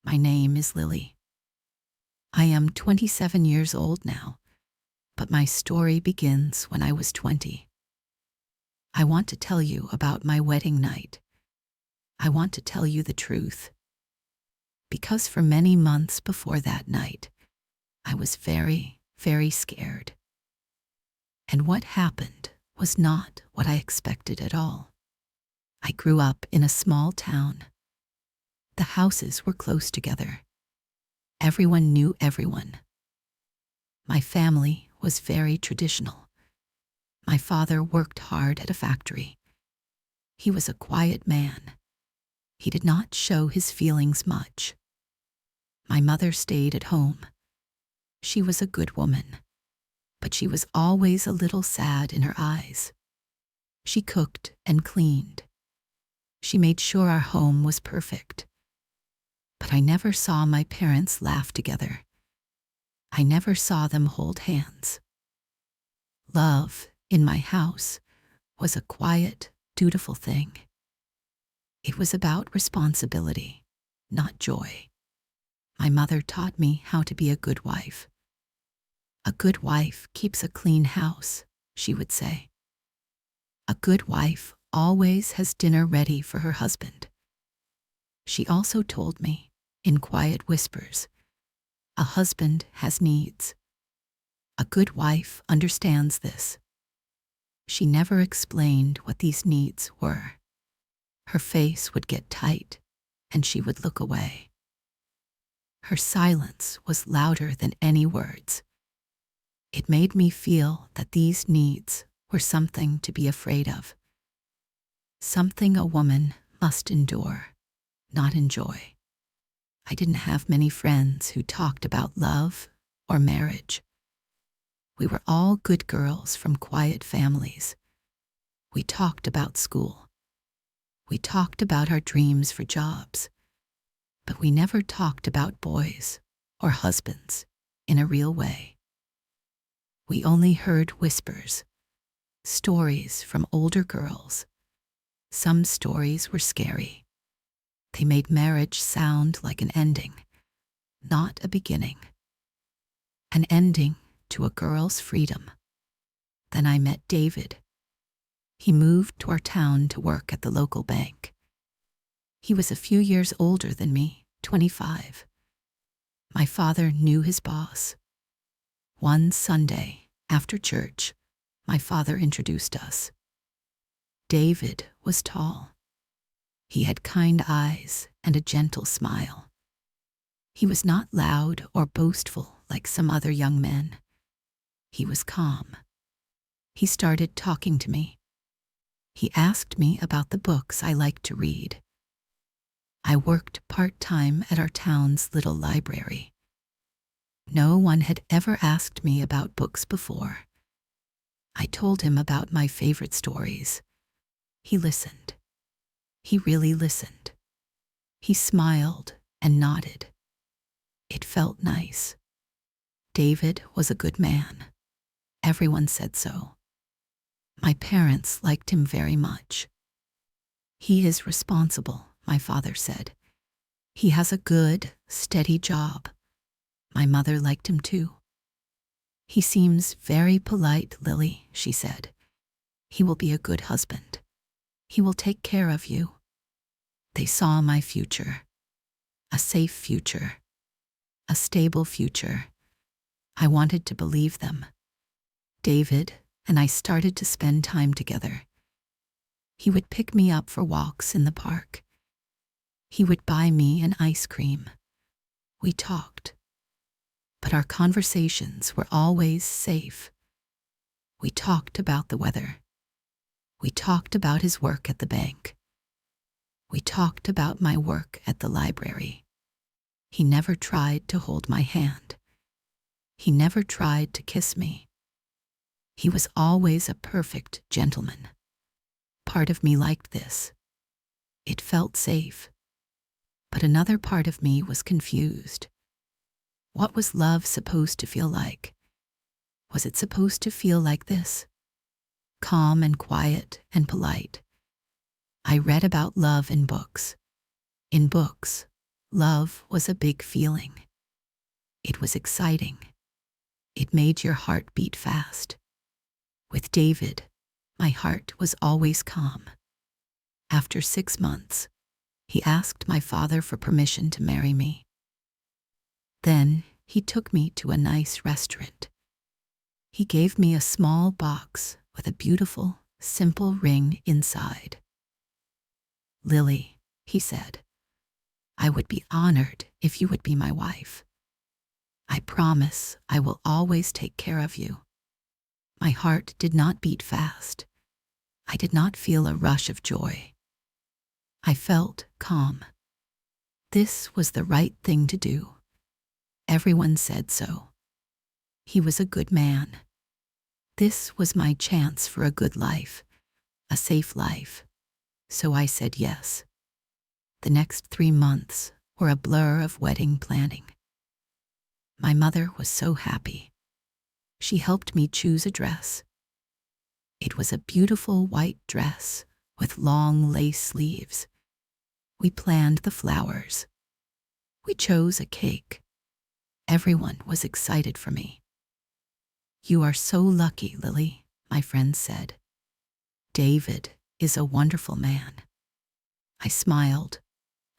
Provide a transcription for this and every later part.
My name is Lily. I am 27 years old now, but my story begins when I was 20. I want to tell you about my wedding night. I want to tell you the truth. Because for many months before that night, I was very, very scared. And what happened was not what I expected at all. I grew up in a small town. The houses were close together. Everyone knew everyone. My family was very traditional. My father worked hard at a factory. He was a quiet man. He did not show his feelings much. My mother stayed at home. She was a good woman, but she was always a little sad in her eyes. She cooked and cleaned. She made sure our home was perfect. But I never saw my parents laugh together. I never saw them hold hands. Love in my house was a quiet, dutiful thing. It was about responsibility, not joy. My mother taught me how to be a good wife. A good wife keeps a clean house, she would say. A good wife always has dinner ready for her husband. She also told me, in quiet whispers, a husband has needs. A good wife understands this. She never explained what these needs were. Her face would get tight, and she would look away. Her silence was louder than any words. It made me feel that these needs were something to be afraid of. Something a woman must endure, not enjoy. I didn't have many friends who talked about love or marriage. We were all good girls from quiet families. We talked about school. We talked about our dreams for jobs. But we never talked about boys or husbands in a real way. We only heard whispers, stories from older girls. Some stories were scary. They made marriage sound like an ending, not a beginning. An ending to a girl's freedom. Then I met David. He moved to our town to work at the local bank. He was a few years older than me, 25. My father knew his boss. One Sunday, after church, my father introduced us. David was tall. He had kind eyes and a gentle smile. He was not loud or boastful like some other young men. He was calm. He started talking to me. He asked me about the books I liked to read. I worked part-time at our town's little library. No one had ever asked me about books before. I told him about my favorite stories. He listened. He really listened. He smiled and nodded. It felt nice. David was a good man. Everyone said so. My parents liked him very much. He is responsible, my father said. He has a good, steady job. My mother liked him too. He seems very polite, Lily, she said. He will be a good husband. He will take care of you. They saw my future. A safe future. A stable future. I wanted to believe them. David and I started to spend time together. He would pick me up for walks in the park. He would buy me an ice cream. We talked. But our conversations were always safe. We talked about the weather. We talked about his work at the bank. We talked about my work at the library. He never tried to hold my hand. He never tried to kiss me. He was always a perfect gentleman. Part of me liked this. It felt safe. But another part of me was confused. What was love supposed to feel like? Was it supposed to feel like this? Calm and quiet and polite. I read about love in books. In books, Love was a big feeling. It was exciting. It made your heart beat fast. With David, my heart was always calm. After 6 months, he asked my father for permission to marry me. Then he took me to a nice restaurant. He gave me a small box with a beautiful, simple ring inside. "Lily," he said, "I would be honored if you would be my wife. I promise I will always take care of you." My heart did not beat fast. I did not feel a rush of joy. I felt calm. This was the right thing to do. Everyone said so. He was a good man. This was my chance for a good life, a safe life. So I said yes. The next 3 months were a blur of wedding planning. My mother was so happy. She helped me choose a dress. It was a beautiful white dress with long lace sleeves. We planned the flowers. We chose a cake. Everyone was excited for me. "You are so lucky, Lily," my friends said. "David is a wonderful man." I smiled.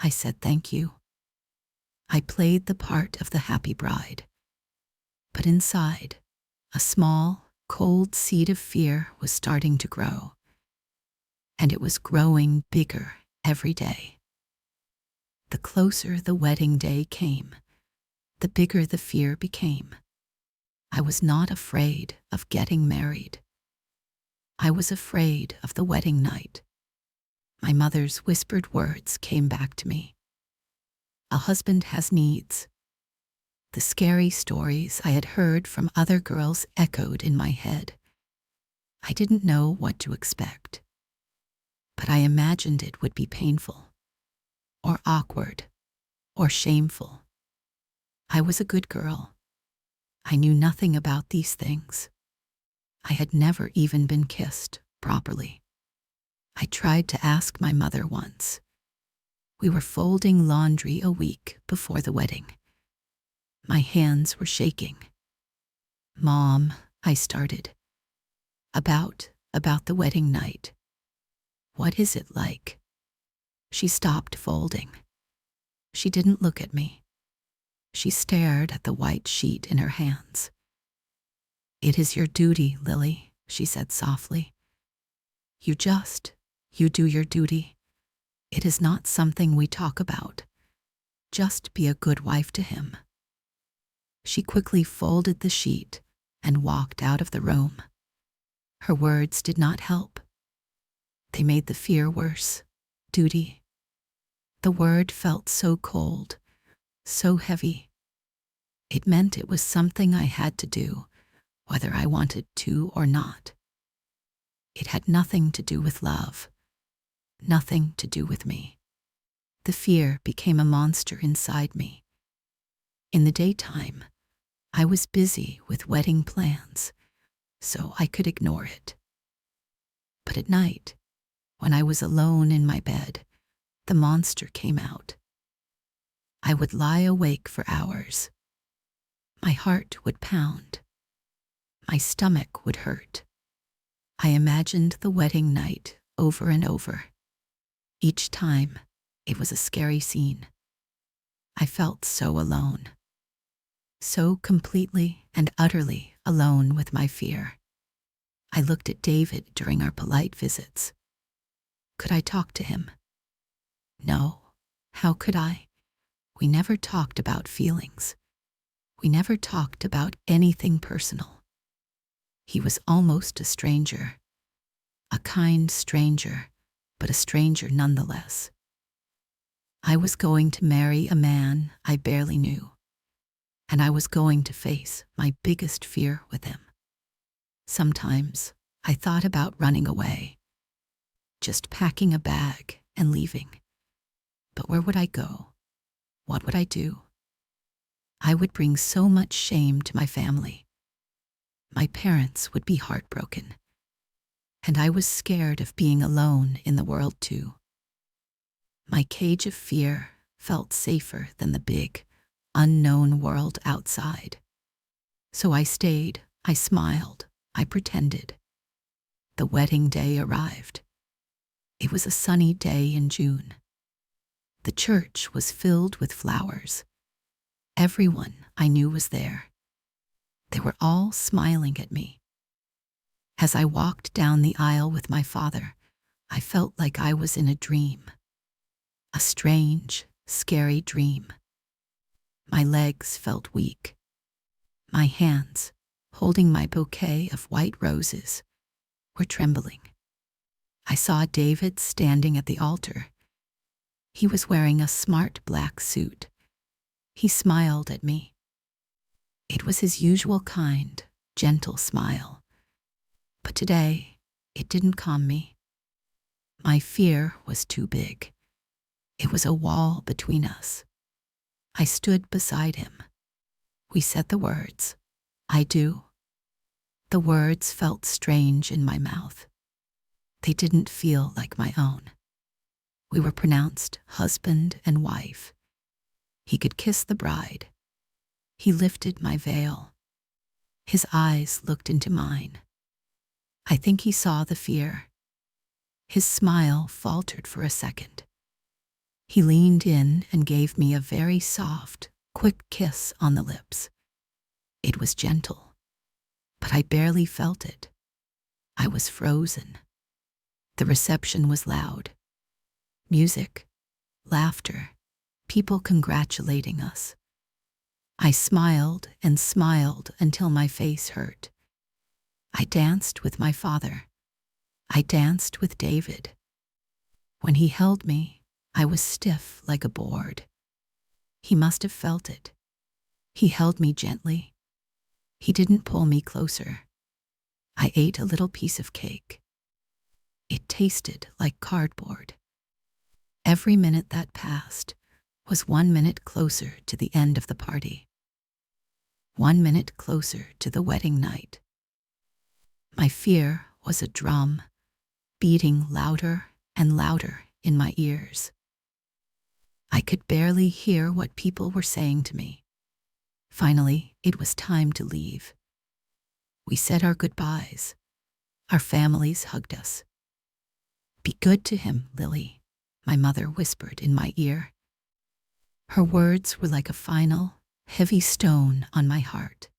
I said thank you. I played the part of the happy bride. But inside, a small, cold seed of fear was starting to grow. And it was growing bigger every day. The closer the wedding day came, the bigger the fear became. I was not afraid of getting married. I was afraid of the wedding night. My mother's whispered words came back to me. "A husband has needs." The scary stories I had heard from other girls echoed in my head. I didn't know what to expect, but I imagined it would be painful, or awkward, or shameful. I was a good girl. I knew nothing about these things. I had never even been kissed properly. I tried to ask my mother once. We were folding laundry a week before the wedding. My hands were shaking. "Mom," I started. About the wedding night. What is it like?" She stopped folding. She didn't look at me. She stared at the white sheet in her hands. "It is your duty, Lily," she said softly. You do your duty. It is not something we talk about. Just be a good wife to him." She quickly folded the sheet and walked out of the room. Her words did not help. They made the fear worse. Duty. The word felt so cold, so heavy. It meant it was something I had to do, whether I wanted to or not. It had nothing to do with love, nothing to do with me. The fear became a monster inside me. In the daytime, I was busy with wedding plans, so I could ignore it. But at night, when I was alone in my bed, the monster came out. I would lie awake for hours. My heart would pound. My stomach would hurt. I imagined the wedding night over and over. Each time, it was a scary scene. I felt so alone. So completely and utterly alone with my fear. I looked at David during our polite visits. Could I talk to him? No. How could I? We never talked about feelings. We never talked about anything personal. He was almost a stranger. A kind stranger, but a stranger nonetheless. I was going to marry a man I barely knew, and I was going to face my biggest fear with him. Sometimes I thought about running away, just packing a bag and leaving. But where would I go? What would I do? I would bring so much shame to my family. My parents would be heartbroken. And I was scared of being alone in the world too. My cage of fear felt safer than the big, unknown world outside. So I stayed, I smiled, I pretended. The wedding day arrived. It was a sunny day in June. The church was filled with flowers. Everyone I knew was there. They were all smiling at me. As I walked down the aisle with my father, I felt like I was in a dream. A strange, scary dream. My legs felt weak. My hands, holding my bouquet of white roses, were trembling. I saw David standing at the altar. He was wearing a smart black suit. He smiled at me. It was his usual kind, gentle smile. But today, it didn't calm me. My fear was too big. It was a wall between us. I stood beside him. We said the words, "I do." The words felt strange in my mouth. They didn't feel like my own. We were pronounced husband and wife. He could kiss the bride. He lifted my veil. His eyes looked into mine. I think he saw the fear. His smile faltered for a second. He leaned in and gave me a very soft, quick kiss on the lips. It was gentle, but I barely felt it. I was frozen. The reception was loud. Music, laughter, people congratulating us. I smiled and smiled until my face hurt. I danced with my father. I danced with David. When he held me, I was stiff like a board. He must have felt it. He held me gently. He didn't pull me closer. I ate a little piece of cake. It tasted like cardboard. Every minute that passed was 1 minute closer to the end of the party. 1 minute closer to the wedding night. My fear was a drum, beating louder and louder in my ears. I could barely hear what people were saying to me. Finally, it was time to leave. We said our goodbyes. Our families hugged us. "Be good to him, Lily," my mother whispered in my ear. Her words were like a final, heavy stone on my heart.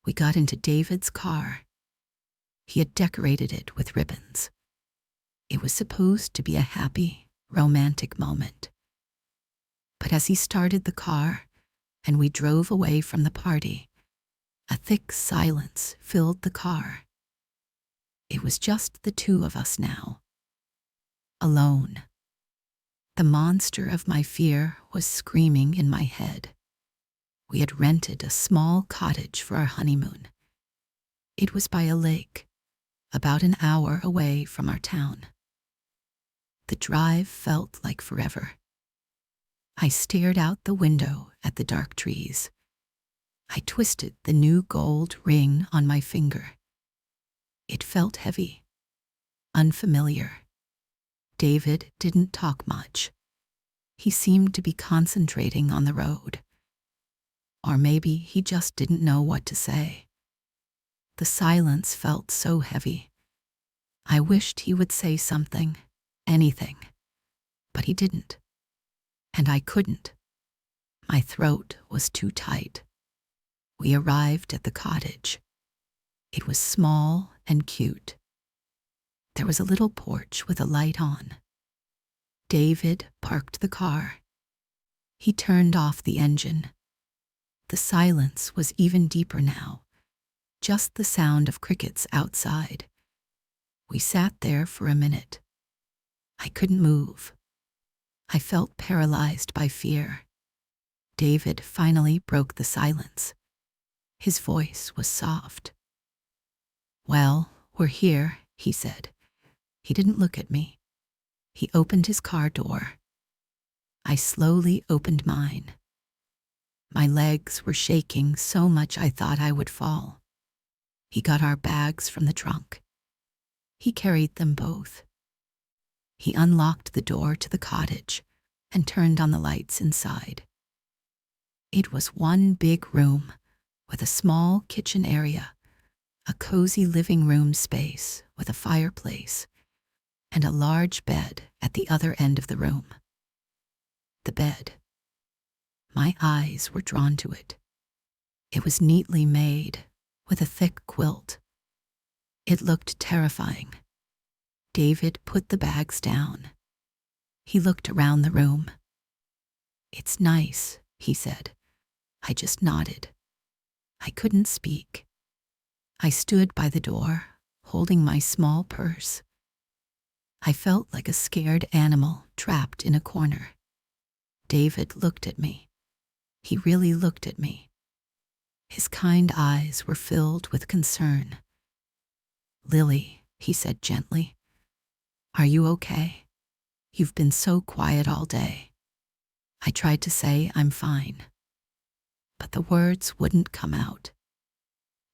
We got into David's car. He had decorated it with ribbons. It was supposed to be a happy, romantic moment. But as he started the car and we drove away from the party, a thick silence filled the car. It was just the two of us now. Alone. The monster of my fear was screaming in my head. We had rented a small cottage for our honeymoon. It was by a lake, about an hour away from our town. The drive felt like forever. I stared out the window at the dark trees. I twisted the new gold ring on my finger. It felt heavy, unfamiliar. David didn't talk much. He seemed to be concentrating on the road. Or maybe he just didn't know what to say. The silence felt so heavy. I wished he would say something, anything, but he didn't. And I couldn't. My throat was too tight. We arrived at the cottage. It was small and cute. There was a little porch with a light on. David parked the car. He turned off the engine. The silence was even deeper now, just the sound of crickets outside. We sat there for a minute. I couldn't move. I felt paralyzed by fear. David finally broke the silence. His voice was soft. "Well, we're here," he said. He didn't look at me. He opened his car door. I slowly opened mine. My legs were shaking so much I thought I would fall. He got our bags from the trunk. He carried them both. He unlocked the door to the cottage, and turned on the lights inside. It was one big room with a small kitchen area, a cozy living room space with a fireplace, and a large bed at the other end of the room. The bed. My eyes were drawn to it. It was neatly made, with a thick quilt. It looked terrifying. David put the bags down. He looked around the room. "It's nice," he said. I just nodded. I couldn't speak. I stood by the door, holding my small purse. I felt like a scared animal trapped in a corner. David looked at me. He really looked at me. His kind eyes were filled with concern. "Lily," he said gently, "are you okay? You've been so quiet all day." I tried to say I'm fine, but the words wouldn't come out.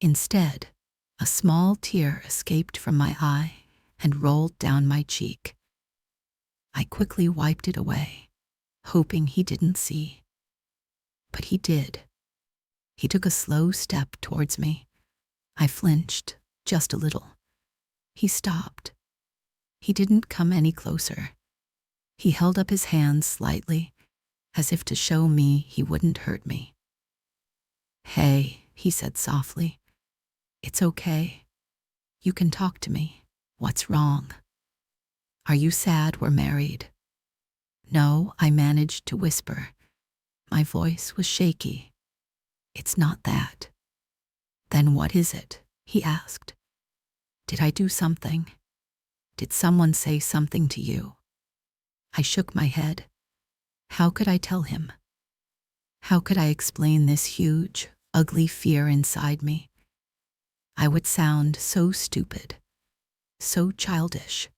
Instead, a small tear escaped from my eye and rolled down my cheek. I quickly wiped it away, hoping he didn't see. But he did. He took a slow step towards me. I flinched, just a little. He stopped. He didn't come any closer. He held up his hands slightly, as if to show me he wouldn't hurt me. "Hey," he said softly. "It's okay. You can talk to me. What's wrong? Are you sad we're married?" "No," I managed to whisper. My voice was shaky. "It's not that." "Then what is it?" he asked. "Did I do something? Did someone say something to you?" I shook my head. How could I tell him? How could I explain this huge, ugly fear inside me? I would sound so stupid, so childish.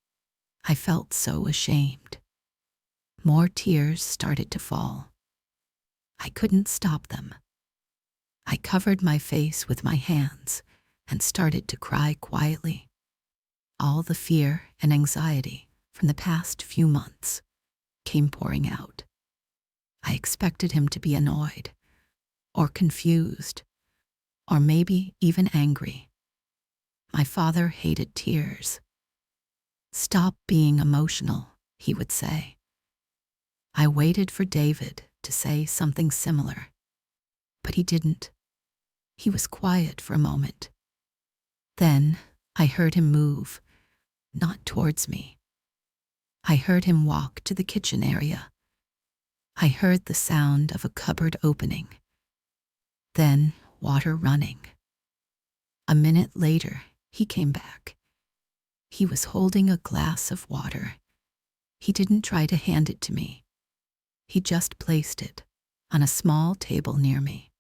I felt so ashamed. More tears started to fall. I couldn't stop them. I covered my face with my hands and started to cry quietly. All the fear and anxiety from the past few months came pouring out. I expected him to be annoyed, or confused, or maybe even angry. My father hated tears. "Stop being emotional," he would say. I waited for David to say something similar, but he didn't. He was quiet for a moment. Then I heard him move, not towards me. I heard him walk to the kitchen area. I heard the sound of a cupboard opening, then water running. A minute later, he came back. He was holding a glass of water. He didn't try to hand it to me. He just placed it on a small table near me.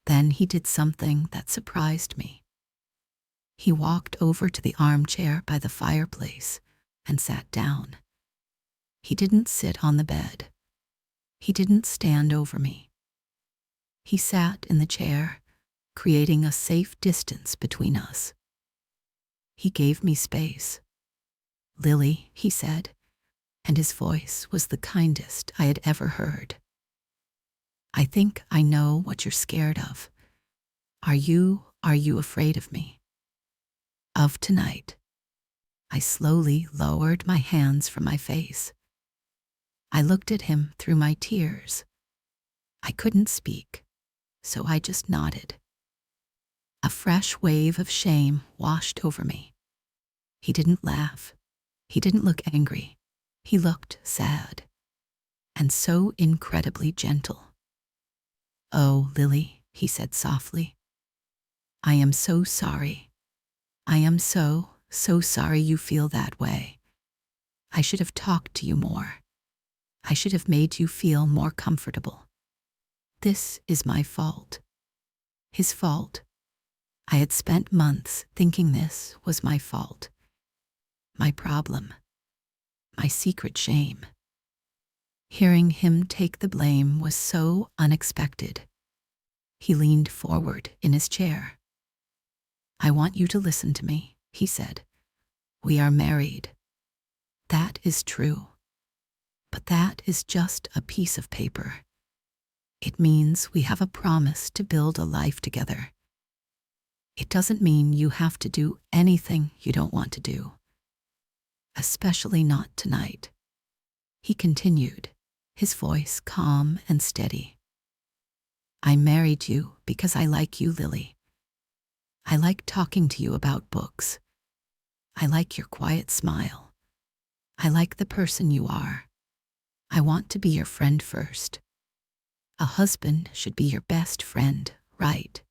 Then he did something that surprised me. He walked over to the armchair by the fireplace and sat down. He didn't sit on the bed. He didn't stand over me. He sat in the chair, creating a safe distance between us. He gave me space. "Lily," he said, and his voice was the kindest I had ever heard. "I think I know what you're scared of. Are you afraid of me? Of tonight?" I slowly lowered my hands from my face. I looked at him through my tears. I couldn't speak, so I just nodded. A fresh wave of shame washed over me. He didn't laugh. He didn't look angry. He looked sad, and so incredibly gentle. "Oh, Lily," he said softly. "I am so sorry. I am so sorry you feel that way. I should have talked to you more. I should have made you feel more comfortable. This is my fault." His fault. I had spent months thinking this was my fault. My problem. My secret shame. Hearing him take the blame was so unexpected. He leaned forward in his chair. "I want you to listen to me," he said. "We are married. That is true. But that is just a piece of paper. It means we have a promise to build a life together. It doesn't mean you have to do anything you don't want to do. Especially not tonight. He continued, his voice calm and steady. I married you because I like you, Lily. I like talking to you about books. I like your quiet smile. I like the person you are. I want to be your friend first. A husband should be your best friend, right?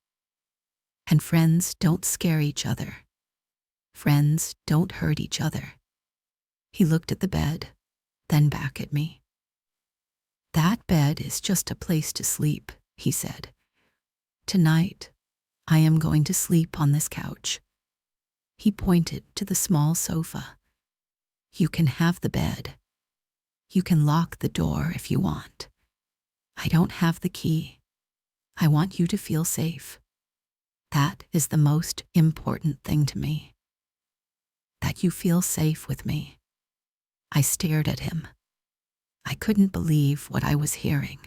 And friends don't scare each other. Friends don't hurt each other. He looked at the bed, then back at me. That bed is just a place to sleep, he said. Tonight, I am going to sleep on this couch. He pointed to the small sofa. You can have the bed. You can lock the door if you want. I don't have the key. I want you to feel safe. That is the most important thing to me. That you feel safe with me. I stared at him. I couldn't believe what I was hearing.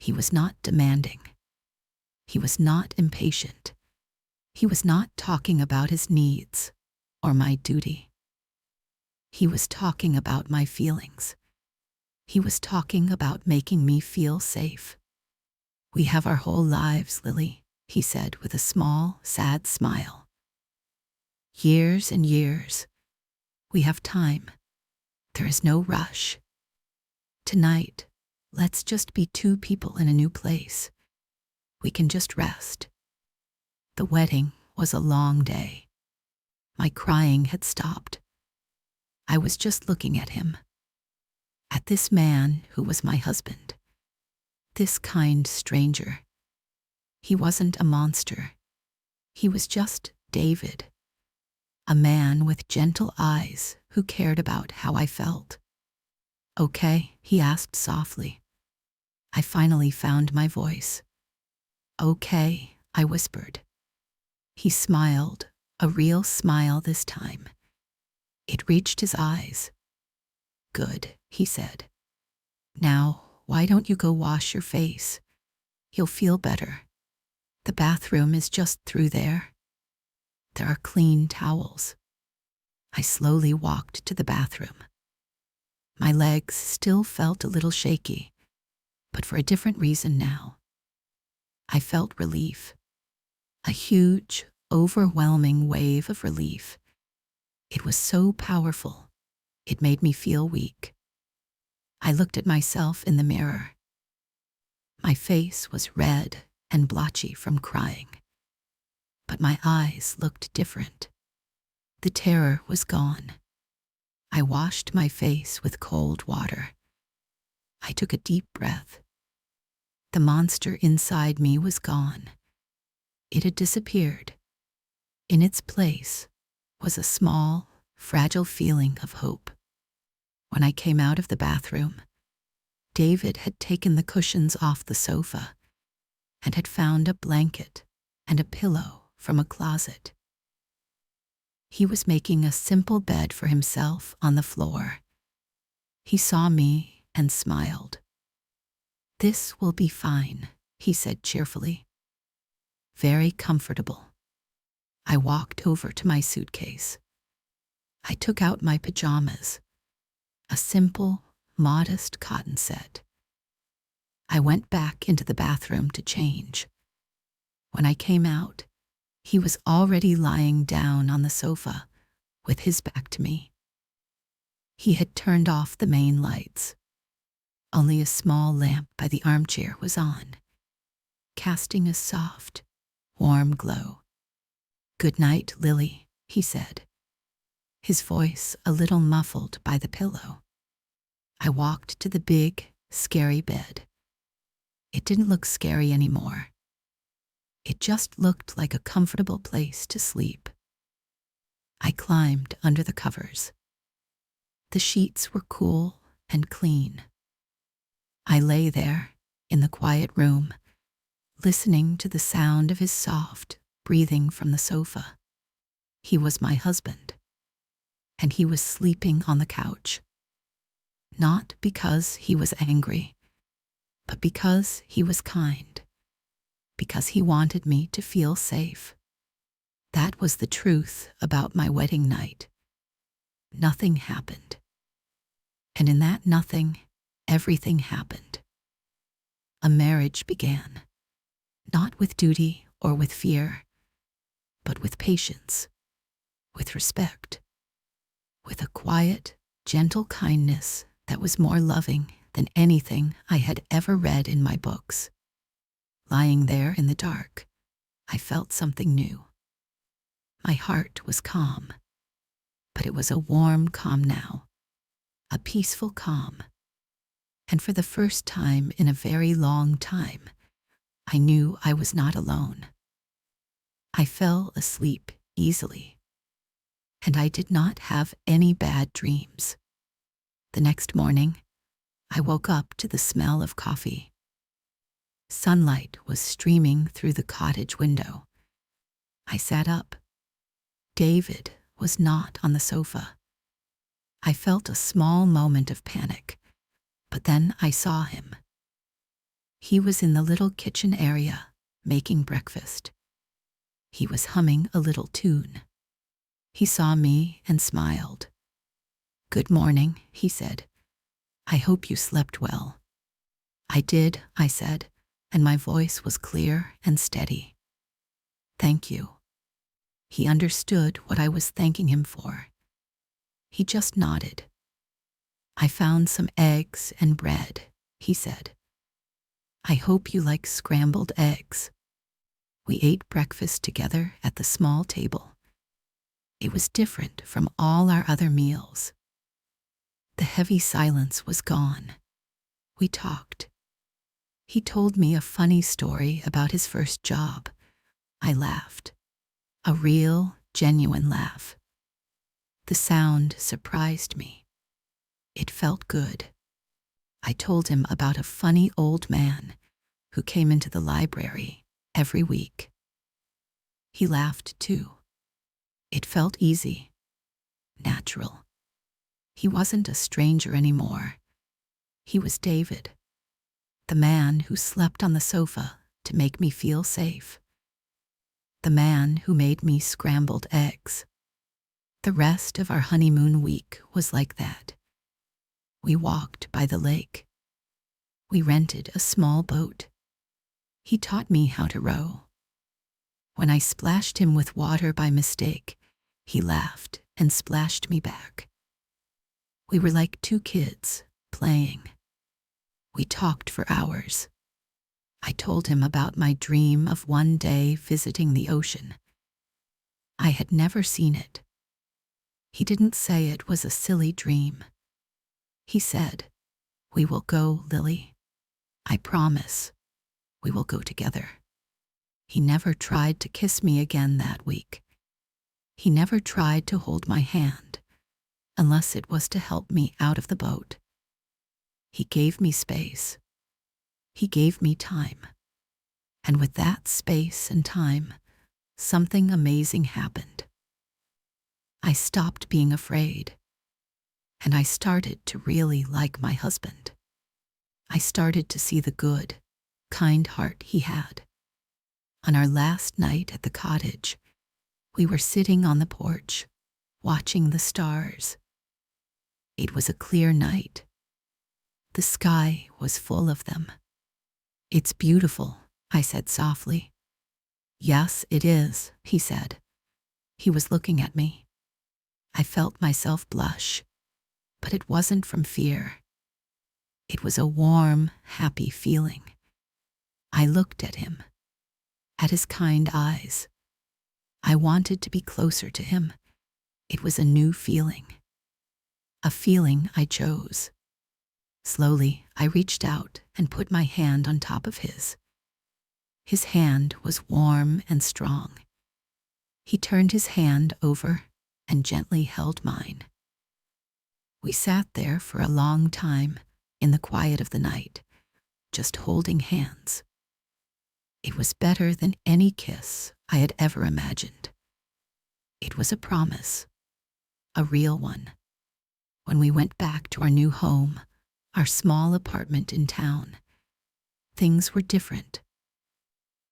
He was not demanding. He was not impatient. He was not talking about his needs or my duty. He was talking about my feelings. He was talking about making me feel safe. We have our whole lives, Lily, he said with a small, sad smile. Years and years. We have time. There is no rush. Tonight, let's just be two people in a new place. We can just rest. The wedding was a long day. My crying had stopped. I was just looking at him. At this man who was my husband. This kind stranger. He wasn't a monster. He was just David. A man with gentle eyes who cared about how I felt. Okay, he asked softly. I finally found my voice. Okay, I whispered. He smiled, a real smile this time. It reached his eyes. Good, he said. Now, why don't you go wash your face? You'll feel better. The bathroom is just through there. There are clean towels. I slowly walked to the bathroom. My legs still felt a little shaky, but for a different reason now. I felt relief. A huge, overwhelming wave of relief. It was so powerful, it made me feel weak. I looked at myself in the mirror. My face was red and blotchy from crying, but my eyes looked different. The terror was gone. I washed my face with cold water. I took a deep breath. The monster inside me was gone. It had disappeared. In its place was a small, fragile feeling of hope. When I came out of the bathroom, David had taken the cushions off the sofa and had found a blanket and a pillow from a closet. He was making a simple bed for himself on the floor. He saw me and smiled. This will be fine, he said cheerfully. Very comfortable. I walked over to my suitcase. I took out my pajamas, a simple, modest cotton set. I went back into the bathroom to change. When I came out, he was already lying down on the sofa with his back to me. He had turned off the main lights. Only a small lamp by the armchair was on, casting a soft, warm glow. Good night, Lily, he said, his voice a little muffled by the pillow. I walked to the big, scary bed. It didn't look scary anymore. It just looked like a comfortable place to sleep. I climbed under the covers. The sheets were cool and clean. I lay there in the quiet room, listening to the sound of his soft breathing from the sofa. He was my husband, and he was sleeping on the couch. not because he was angry, but because he was kind, because he wanted me to feel safe. That was the truth about my wedding night. Nothing happened. And in that nothing, everything happened. A marriage began, not with duty or with fear, but with patience, with respect, with a quiet, gentle kindness that was more loving than anything I had ever read in my books. Lying there in the dark, I felt something new. My heart was calm, but it was a warm calm now, a peaceful calm. And for the first time in a very long time, I knew I was not alone. I fell asleep easily, and I did not have any bad dreams. The next morning, I woke up to the smell of coffee. Sunlight was streaming through the cottage window. I sat up. David was not on the sofa. I felt a small moment of panic, but then I saw him. He was in the little kitchen area, making breakfast. He was humming a little tune. He saw me and smiled. "Good morning," he said. "I hope you slept well." "I did," I said, and my voice was clear and steady. "Thank you." He understood what I was thanking him for. He just nodded. "I found some eggs and bread," he said. "I hope you like scrambled eggs." We ate breakfast together at the small table. It was different from all our other meals. The heavy silence was gone. We talked. He told me a funny story about his first job. I laughed. A real, genuine laugh. The sound surprised me. It felt good. I told him about a funny old man who came into the library every week. He laughed too. It felt easy, natural. He wasn't a stranger anymore. He was David, the man who slept on the sofa to make me feel safe. The man who made me scrambled eggs. The rest of our honeymoon week was like that. We walked by the lake. We rented a small boat. He taught me how to row. When I splashed him with water by mistake, he laughed and splashed me back. We were like two kids, playing. We talked for hours. I told him about my dream of one day visiting the ocean. I had never seen it. He didn't say it was a silly dream. He said, "We will go, Lily. I promise. We will go together." He never tried to kiss me again that week. He never tried to hold my hand, unless it was to help me out of the boat. He gave me space. He gave me time. And with that space and time, something amazing happened. I stopped being afraid, and I started to really like my husband. I started to see the good, kind heart he had. On our last night at the cottage, we were sitting on the porch, watching the stars. It was a clear night. The sky was full of them. "It's beautiful," I said softly. "Yes, it is," he said. He was looking at me. I felt myself blush, but it wasn't from fear. It was a warm, happy feeling. I looked at him, at his kind eyes. I wanted to be closer to him. It was a new feeling. A feeling I chose. Slowly, I reached out and put my hand on top of his. His hand was warm and strong. He turned his hand over and gently held mine. We sat there for a long time in the quiet of the night, just holding hands. It was better than any kiss I had ever imagined. It was a promise, a real one. When we went back to our new home, our small apartment in town. Things were different.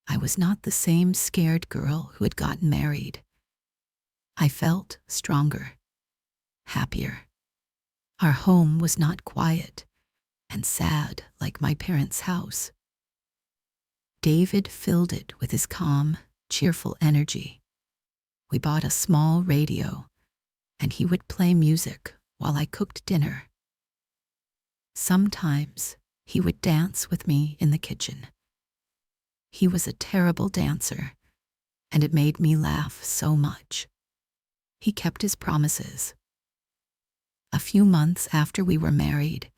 I was not the same scared girl who had gotten married. I felt stronger, happier. Our home was not quiet and sad like my parents' house. David filled it with his calm, cheerful energy. We bought a small radio, and he would play music while I cooked dinner. Sometimes he would dance with me in the kitchen. He was a terrible dancer, and it made me laugh so much. He kept his promises. A few months after we were married,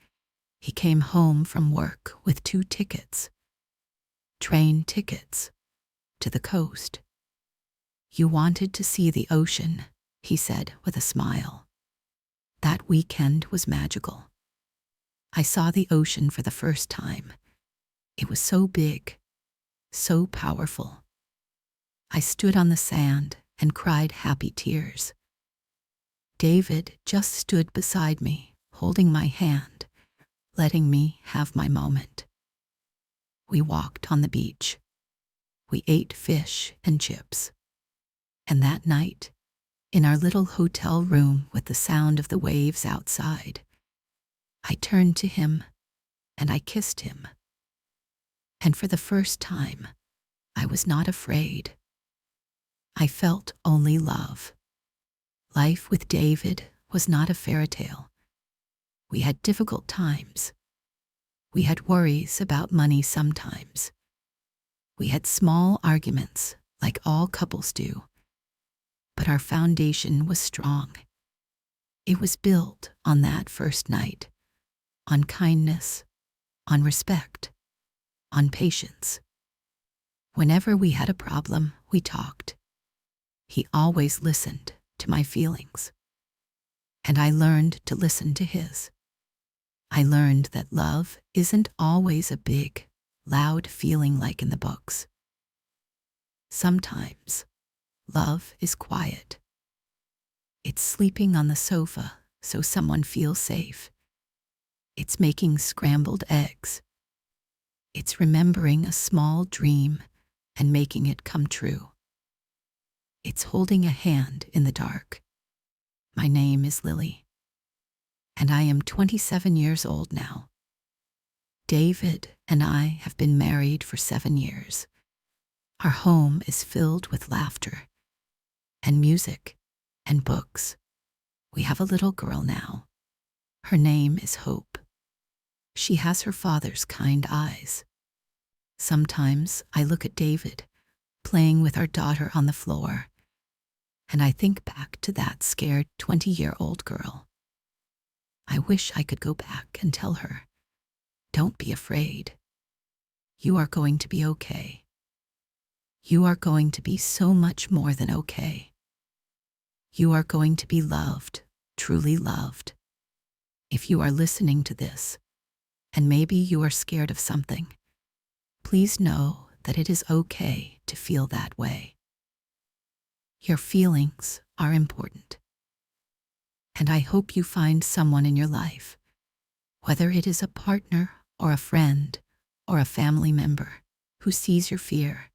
he came home from work with 2 tickets, train tickets, to the coast. "You wanted to see the ocean," he said with a smile. That weekend was magical. I saw the ocean for the first time. It was so big, so powerful. I stood on the sand and cried happy tears. David just stood beside me, holding my hand, letting me have my moment. We walked on the beach. We ate fish and chips. And that night, in our little hotel room with the sound of the waves outside, I turned to him and I kissed him. And for the first time, I was not afraid. I felt only love. Life with David was not a fairy tale. We had difficult times. We had worries about money sometimes. We had small arguments, like all couples do. But our foundation was strong. It was built on that first night, on kindness, on respect, on patience. Whenever we had a problem, we talked. He always listened to my feelings. And I learned to listen to his. I learned that love isn't always a big, loud feeling like in the books. Sometimes, love is quiet. It's sleeping on the sofa so someone feels safe. It's making scrambled eggs. It's remembering a small dream and making it come true. It's holding a hand in the dark. My name is Lily, and I am 27 years old now. David and I have been married for 7 years. Our home is filled with laughter and music and books. We have a little girl now. Her name is Hope. She has her father's kind eyes. Sometimes I look at David playing with our daughter on the floor, and I think back to that scared 20-year-old girl. I wish I could go back and tell her, "Don't be afraid. You are going to be okay. You are going to be so much more than okay. You are going to be loved, truly loved." If you are listening to this, and maybe you are scared of something, please know that it is okay to feel that way. Your feelings are important. And I hope you find someone in your life, whether it is a partner or a friend or a family member, who sees your fear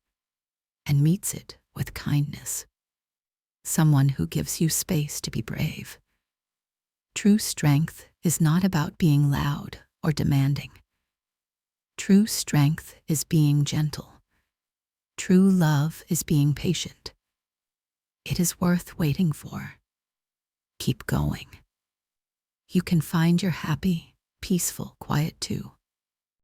and meets it with kindness. Someone who gives you space to be brave. True strength is not about being loud or demanding. True strength is being gentle. True love is being patient. It is worth waiting for. Keep going. You can find your happy, peaceful quiet too.